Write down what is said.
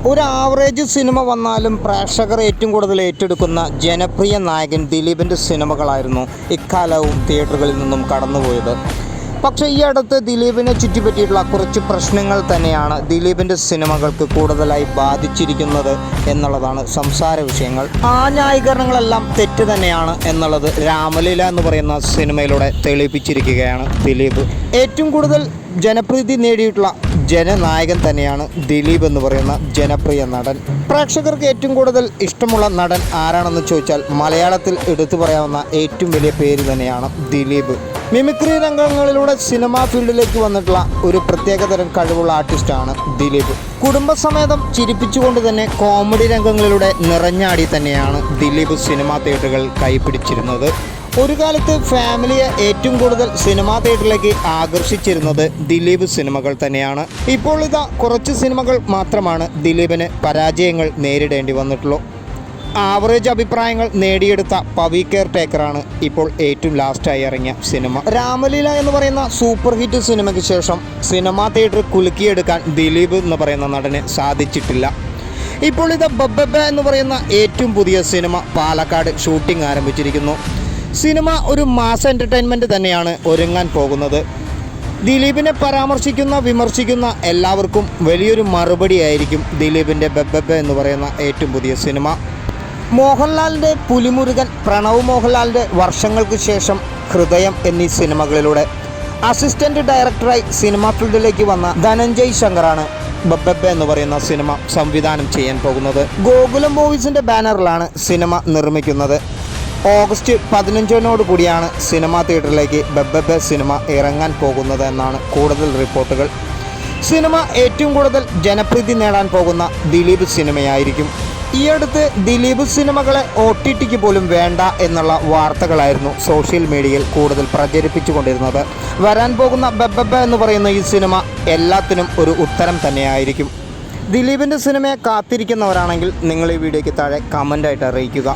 ഒരു average cinema വന്നാലും പ്രേക്ഷകർ ഏറ്റവും കൂടുതൽ ഏറ്റെടുക്കുന്ന ജനപ്രിയ നായകൻ ദിലീപിൻ്റെ സിനിമകളായിരുന്നു ഇക്കാലവും തിയേറ്ററുകളിൽ നിന്നും കടന്നുപോയത്. പക്ഷേ ഈ അടുത്ത് ദിലീപിനെ ചുറ്റിപ്പറ്റിയിട്ടുള്ള കുറച്ച് പ്രശ്നങ്ങൾ തന്നെയാണ് ദിലീപിൻ്റെ സിനിമകൾക്ക് കൂടുതലായി ബാധിച്ചിരിക്കുന്നത് എന്നുള്ളതാണ് സംസാര വിഷയങ്ങൾ. ആ ന്യായീകരണങ്ങളെല്ലാം തെറ്റ് തന്നെയാണ് എന്നുള്ളത് രാമലീല എന്ന് പറയുന്ന സിനിമയിലൂടെ തെളിയിപ്പിച്ചിരിക്കുകയാണ് ദിലീപ്. ഏറ്റവും കൂടുതൽ ജനപ്രീതി നേടിയിട്ടുള്ള ജനനായകൻ തന്നെയാണ് ദിലീപ് എന്ന് പറയുന്ന ജനപ്രിയ നടൻ. പ്രേക്ഷകർക്ക് ഏറ്റവും കൂടുതൽ ഇഷ്ടമുള്ള നടൻ ആരാണെന്ന് ചോദിച്ചാൽ മലയാളത്തിൽ എടുത്തു പറയാവുന്ന ഏറ്റവും വലിയ പേര് തന്നെയാണ് ദിലീപ്. മിമിക്രി രംഗങ്ങളിലൂടെ സിനിമാ ഫീൽഡിലേക്ക് വന്നിട്ടുള്ള ഒരു പ്രത്യേകതരം കഴിവുള്ള ആർട്ടിസ്റ്റാണ് ദിലീപ്. കുടുംബസമേതം ചിരിപ്പിച്ചുകൊണ്ട് തന്നെ കോമഡി രംഗങ്ങളിലൂടെ നിറഞ്ഞാടി തന്നെയാണ് ദിലീപ് സിനിമാ തിയേറ്ററുകൾ കൈപ്പിടിച്ചിരുന്നത്. ഒരു കാലത്ത് ഫാമിലിയെ ഏറ്റവും കൂടുതൽ സിനിമാ തിയേറ്ററിലേക്ക് ആകർഷിച്ചിരുന്നത് ദിലീപ് സിനിമകൾ തന്നെയാണ്. ഇപ്പോൾ ഇതാ കുറച്ച് സിനിമകൾ മാത്രമാണ് ദിലീപിന് പരാജയങ്ങൾ നേരിടേണ്ടി വന്നിട്ടുള്ളൂ. ആവറേജ് അഭിപ്രായങ്ങൾ നേടിയെടുത്ത പവി കെയർ ടേക്കറാണ് ഇപ്പോൾ ഏറ്റവും ലാസ്റ്റായി ഇറങ്ങിയ സിനിമ. രാമലീല എന്ന് പറയുന്ന സൂപ്പർ ഹിറ്റ് സിനിമയ്ക്ക് ശേഷം സിനിമാ തിയേറ്റർ കുലുക്കിയെടുക്കാൻ ദിലീപ് എന്ന് പറയുന്ന നടന് സാധിച്ചിട്ടില്ല. ഇപ്പോൾ ഇത് ബബ്ബ എന്ന് പറയുന്ന ഏറ്റവും പുതിയ സിനിമ പാലക്കാട് ഷൂട്ടിംഗ് ആരംഭിച്ചിരിക്കുന്നു. സിനിമ ഒരു മാസ് എൻ്റർടൈൻമെൻറ്റ് തന്നെയാണ് ഒരുങ്ങാൻ പോകുന്നത്. ദിലീപിനെ പരാമർശിക്കുന്ന വിമർശിക്കുന്ന എല്ലാവർക്കും വലിയൊരു മറുപടിയായിരിക്കും ദിലീപിൻ്റെ ബബ്ബ എന്ന് പറയുന്ന ഏറ്റവും പുതിയ സിനിമ. മോഹൻലാലിൻ്റെ പുലിമുരുകൻ, പ്രണവ് മോഹൻലാലിൻ്റെ വർഷങ്ങൾക്ക് ശേഷം ഹൃദയം എന്നീ സിനിമകളിലൂടെ അസിസ്റ്റൻ്റ് ഡയറക്ടറായി സിനിമാ ഫീൽഡിലേക്ക് വന്ന ധനഞ്ജയ് ശങ്കറാണ് ബബ്ബ എന്ന് പറയുന്ന സിനിമ സംവിധാനം ചെയ്യാൻ പോകുന്നത്. ഗോകുലം മൂവീസിൻ്റെ ബാനറിലാണ് സിനിമ നിർമ്മിക്കുന്നത്. ഓഗസ്റ്റ് 15 കൂടിയാണ് സിനിമാ തിയേറ്ററിലേക്ക് ബബ്ബ സിനിമ ഇറങ്ങാൻ പോകുന്നത് എന്നാണ് കൂടുതൽ റിപ്പോർട്ടുകൾ. സിനിമ ഏറ്റവും കൂടുതൽ ജനപ്രീതി നേടാൻ പോകുന്ന ദിലീപ് സിനിമയായിരിക്കും. ഈ അടുത്ത് ദിലീപ് സിനിമകളെ OTTക്ക് പോലും വേണ്ട എന്നുള്ള വാർത്തകളായിരുന്നു സോഷ്യൽ മീഡിയയിൽ കൂടുതൽ പ്രചരിപ്പിച്ചു കൊണ്ടിരുന്നത്. വരാൻ പോകുന്ന ബബ്ബ എന്ന് പറയുന്ന ഈ സിനിമ എല്ലാത്തിനും ഒരു ഉത്തരം തന്നെയായിരിക്കും. ദിലീപിൻ്റെ സിനിമയെ കാത്തിരിക്കുന്നവരാണെങ്കിൽ നിങ്ങൾ ഈ വീഡിയോയ്ക്ക് താഴെ കമൻ്റായിട്ട് അറിയിക്കുക.